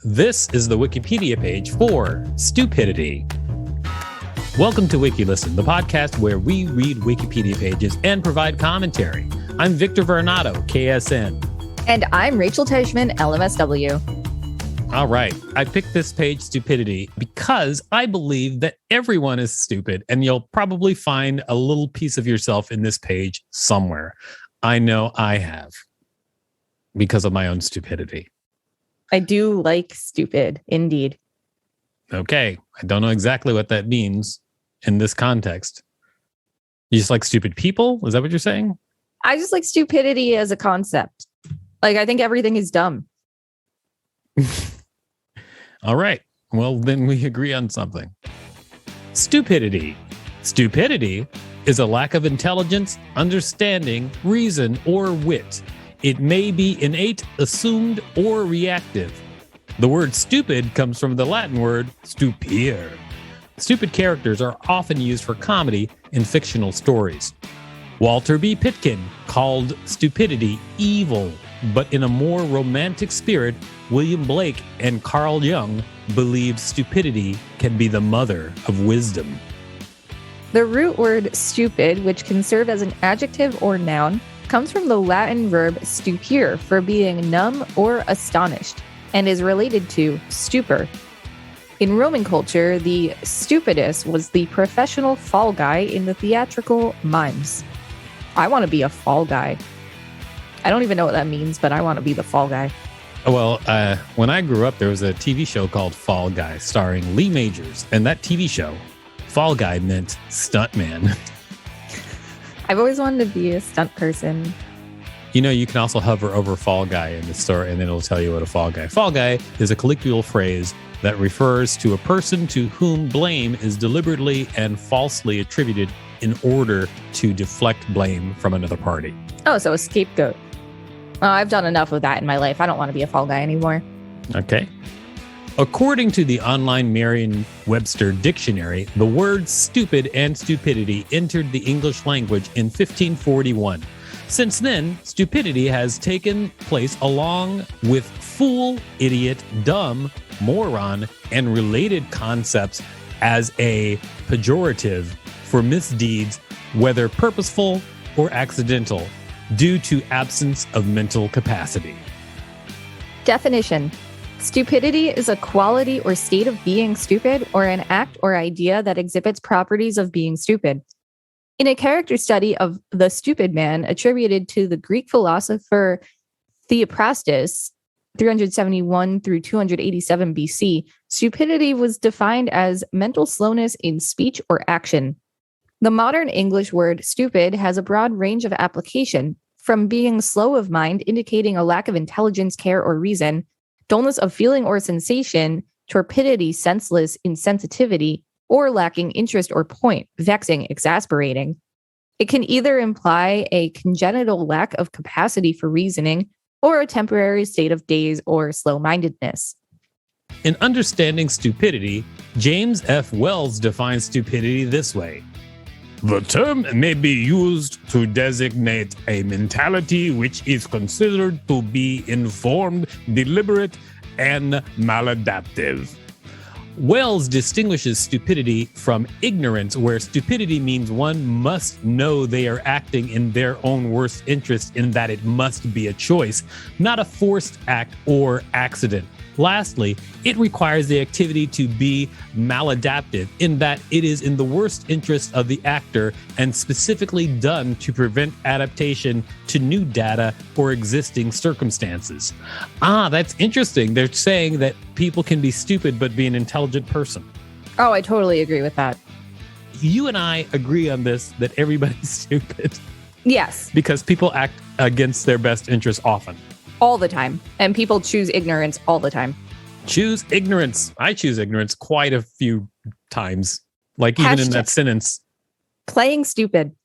This is the Wikipedia page for Stupidity. Welcome to WikiListen, the podcast where we read Wikipedia pages and provide commentary. I'm Victor Varnado, KSN. And I'm Rachel Teichman, LMSW. All right. I picked this page, Stupidity, because I believe that everyone is stupid, and you'll probably find a little piece of yourself in this page somewhere. I know I have, because of my own stupidity. I do like stupid, indeed. Okay. I don't know exactly what that means in this context. You just like stupid people? Is that what you're saying? I just like stupidity as a concept. Like, I think everything is dumb. All right. Well, then we agree on something. Stupidity. Stupidity is a lack of intelligence, understanding, reason, or wit. It may be innate, assumed, or reactive. The word stupid comes from the Latin word stupere. Stupid characters are often used for comedy in fictional stories. Walter B. Pitkin called stupidity evil, but in a more romantic spirit, William Blake and Carl Jung believed stupidity can be the mother of wisdom. The root word stupid, which can serve as an adjective or noun, comes from the Latin verb stupere for being numb or astonished, and is related to stupor. In Roman culture, the stupidus was the professional fall guy in the theatrical mimes. I want to be a fall guy. I don't even know what that means, but I want to be the fall guy. Well, when I grew up, there was a TV show called Fall Guy starring Lee Majors. And that TV show, Fall Guy, meant stuntman. I've always wanted to be a stunt person. You know, you can also hover over Fall Guy in the store, and then it'll tell you what a Fall Guy. Fall Guy is a colloquial phrase that refers to a person to whom blame is deliberately and falsely attributed in order to deflect blame from another party. Oh, so a scapegoat. Oh, I've done enough of that in my life. I don't want to be a fall guy anymore. Okay. According to the online Merriam-Webster dictionary, the words stupid and stupidity entered the English language in 1541. Since then, stupidity has taken place along with fool, idiot, dumb, moron, and related concepts as a pejorative for misdeeds, whether purposeful or accidental, due to absence of mental capacity. Definition. Stupidity is a quality or state of being stupid or an act or idea that exhibits properties of being stupid. In a character study of the stupid man attributed to the Greek philosopher Theophrastus, 371 through 287 BC, stupidity was defined as mental slowness in speech or action. The modern English word stupid has a broad range of application, from being slow of mind, indicating a lack of intelligence, care, or reason, dullness of feeling or sensation, torpidity, senseless, insensitivity, or lacking interest or point, vexing, exasperating. It can either imply a congenital lack of capacity for reasoning or a temporary state of daze or slow-mindedness. In understanding stupidity, James F. Wells defines stupidity this way. The term may be used to designate a mentality which is considered to be informed, deliberate, and maladaptive. Wells distinguishes stupidity from ignorance, where stupidity means one must know they are acting in their own worst interest, in that it must be a choice, not a forced act or accident. Lastly, it requires the activity to be maladaptive, in that it is in the worst interest of the actor and specifically done to prevent adaptation to new data or existing circumstances. That's interesting. They're saying that people can be stupid but be an intelligent person. Oh, I totally agree with that. You and I agree on this, that everybody's stupid. Yes. Because people act against their best interests often. All the time. And people choose ignorance all the time. Choose ignorance. I choose ignorance quite a few times. Like even in that sentence. Playing stupid.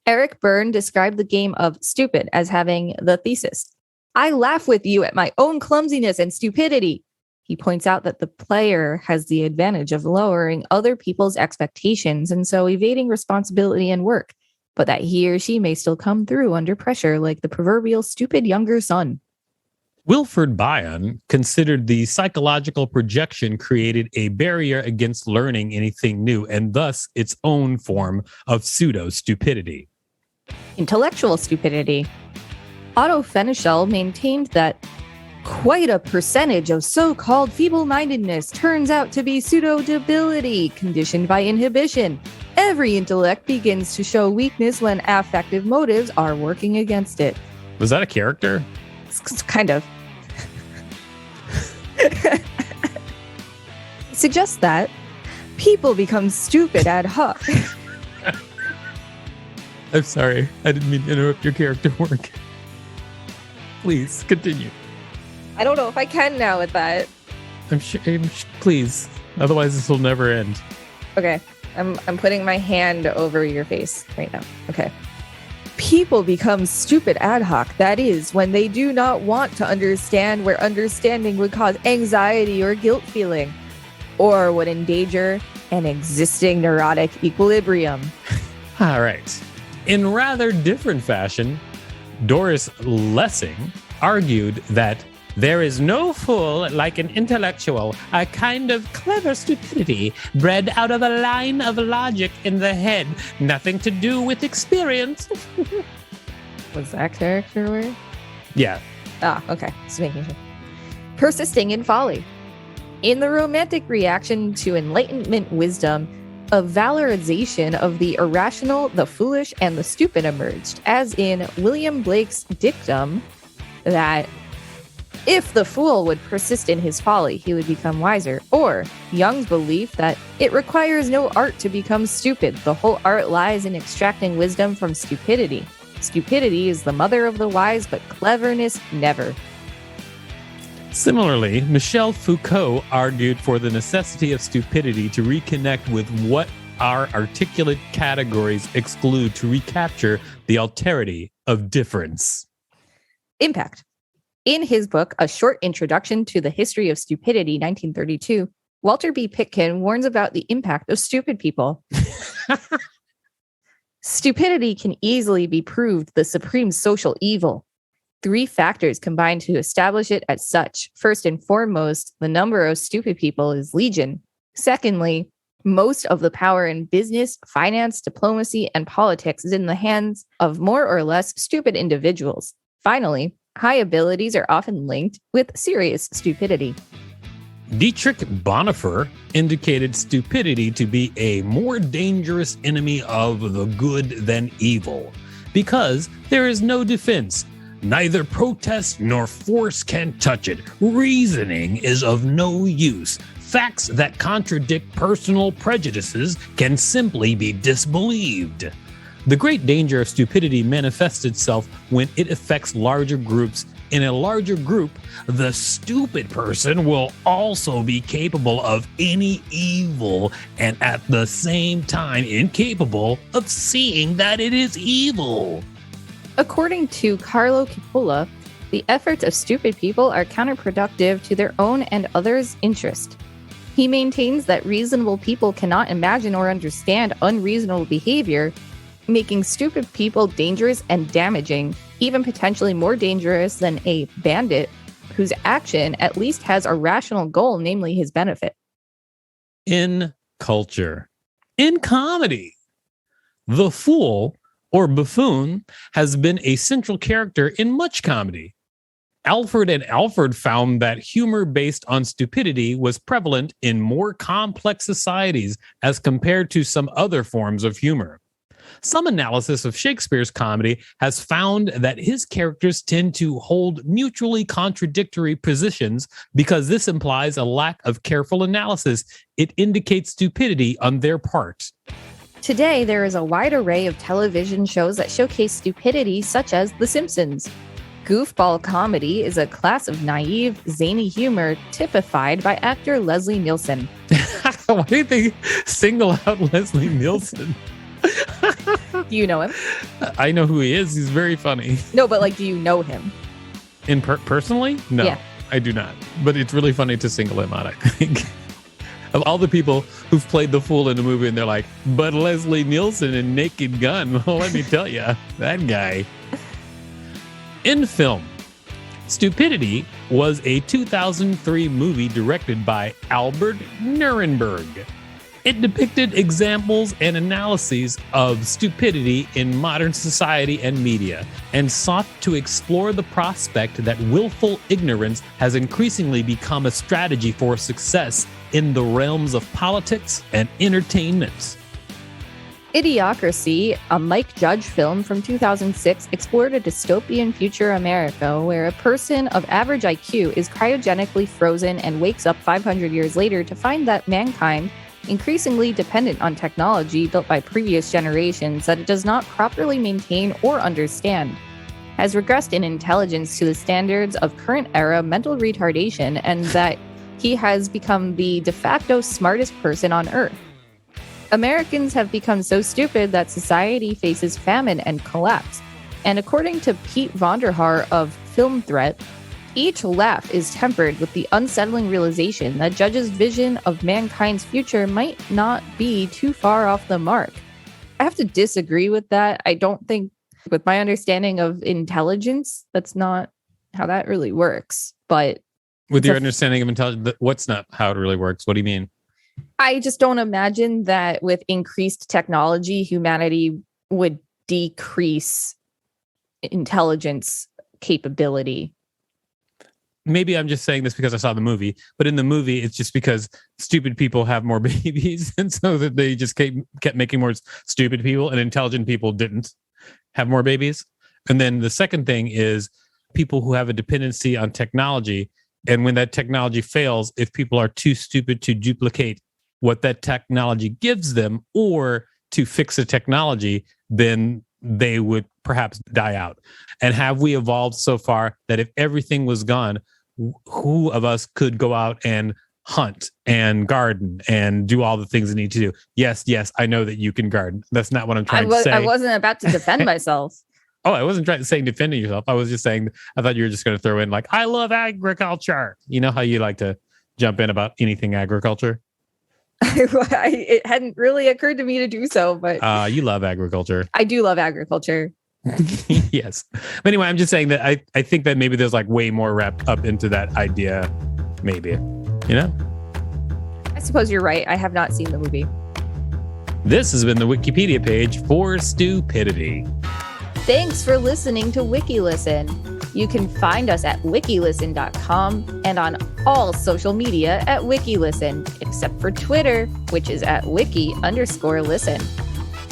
Eric Byrne described the game of stupid as having the thesis. I laugh with you at my own clumsiness and stupidity. He points out that the player has the advantage of lowering other people's expectations and so evading responsibility and work, but that he or she may still come through under pressure like the proverbial stupid younger son. Wilfred Bion considered the psychological projection created a barrier against learning anything new and thus its own form of pseudo-stupidity. Intellectual stupidity. Otto Fenichel maintained that quite a percentage of so-called feeble-mindedness turns out to be pseudo-debility conditioned by inhibition. Every intellect begins to show weakness when affective motives are working against it. Was that a character? Kind of. Suggests that people become stupid ad hoc. I'm sorry. I didn't mean to interrupt your character work. Please, continue. I don't know if I can now with that. Please. Otherwise, this will never end. Okay. I'm putting my hand over your face right now. Okay. People become stupid ad hoc. That is, when they do not want to understand where understanding would cause anxiety or guilt feeling, or would endanger an existing neurotic equilibrium. All right. In rather different fashion, Doris Lessing argued that there is no fool like an intellectual, a kind of clever stupidity bred out of a line of logic in the head, nothing to do with experience. Was that character word? Yeah. Ah, okay. Just making sure. Persisting in folly. In the romantic reaction to Enlightenment wisdom, a valorization of the irrational, the foolish, and the stupid emerged, as in William Blake's dictum that if the fool would persist in his folly, he would become wiser, or Jung's belief that it requires no art to become stupid. The whole art lies in extracting wisdom from stupidity. Stupidity is the mother of the wise, but cleverness never. Similarly, Michel Foucault argued for the necessity of stupidity to reconnect with what our articulate categories exclude to recapture the alterity of difference. Impact. In his book, A Short Introduction to the History of Stupidity, 1932, Walter B. Pitkin warns about the impact of stupid people. Stupidity can easily be proved the supreme social evil. 3 factors combine to establish it as such. First and foremost, the number of stupid people is legion. Secondly, most of the power in business, finance, diplomacy, and politics is in the hands of more or less stupid individuals. Finally, high abilities are often linked with serious stupidity. Dietrich Bonhoeffer indicated stupidity to be a more dangerous enemy of the good than evil, because there is no defense. Neither protest nor force can touch it. Reasoning is of no use. Facts that contradict personal prejudices can simply be disbelieved. The great danger of stupidity manifests itself when it affects larger groups. In a larger group, the stupid person will also be capable of any evil and at the same time incapable of seeing that it is evil. According to Carlo Cipolla, the efforts of stupid people are counterproductive to their own and others' interest. He maintains that reasonable people cannot imagine or understand unreasonable behavior, making stupid people dangerous and damaging, even potentially more dangerous than a bandit whose action at least has a rational goal, namely his benefit. In culture, in comedy, the fool or buffoon has been a central character in much comedy. Alfred and Alfred found that humor based on stupidity was prevalent in more complex societies as compared to some other forms of humor. Some analysis of Shakespeare's comedy has found that his characters tend to hold mutually contradictory positions because this implies a lack of careful analysis. It indicates stupidity on their part. Today, there is a wide array of television shows that showcase stupidity, such as The Simpsons. Goofball comedy is a class of naive, zany humor typified by actor Leslie Nielsen. Why did they single out Leslie Nielsen? Do you know him? I know who he is. He's very funny. No, but do you know him? Personally? No, yeah. I do not. But it's really funny to single him out, I think. Of all the people who've played the fool in a movie and they're like, but Leslie Nielsen in Naked Gun. Well, let me tell you, that guy. In film, Stupidity was a 2003 movie directed by Albert Nuremberg. It depicted examples and analyses of stupidity in modern society and media, and sought to explore the prospect that willful ignorance has increasingly become a strategy for success in the realms of politics and entertainment. Idiocracy, a Mike Judge film from 2006, explored a dystopian future America where a person of average IQ is cryogenically frozen and wakes up 500 years later to find that mankind, increasingly dependent on technology built by previous generations that it does not properly maintain or understand, has regressed in intelligence to the standards of current era mental retardation, and that he has become the de facto smartest person on Earth. Americans have become so stupid that society faces famine and collapse. And according to Pete Vonderhaar of Film Threat, each laugh is tempered with the unsettling realization that Judge's vision of mankind's future might not be too far off the mark. I have to disagree with that. I don't think, with my understanding of intelligence, that's not how that really works. But with your understanding of intelligence, what's not how it really works? What do you mean? I just don't imagine that with increased technology, humanity would decrease intelligence capability. Maybe I'm just saying this because I saw the movie, but in the movie, it's just because stupid people have more babies. And so that they just kept making more stupid people, and intelligent people didn't have more babies. And then the second thing is people who have a dependency on technology. And when that technology fails, if people are too stupid to duplicate what that technology gives them or to fix the technology, then they would perhaps die out. And have we evolved so far that if everything was gone, who of us could go out and hunt and garden and do all the things they need to do? Yes, I know that you can garden. That's not what I'm trying to say. I wasn't about to defend myself. Oh, I wasn't trying to say defending yourself. I was just saying, I thought you were just going to throw in like, I love agriculture. You know how you like to jump in about anything agriculture? It hadn't really occurred to me to do so, but you love agriculture. I do love agriculture. Yes. But anyway, I'm just saying that I think that maybe there's like way more wrapped up into that idea. Maybe, you know? I suppose you're right. I have not seen the movie. This has been the Wikipedia page for Stupidity. Thanks for listening to WikiListen. You can find us at wikilisten.com and on all social media at WikiListen, except for Twitter, which is at wiki_listen.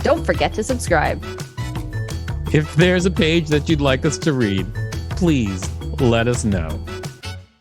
Don't forget to subscribe. If there's a page that you'd like us to read, please let us know.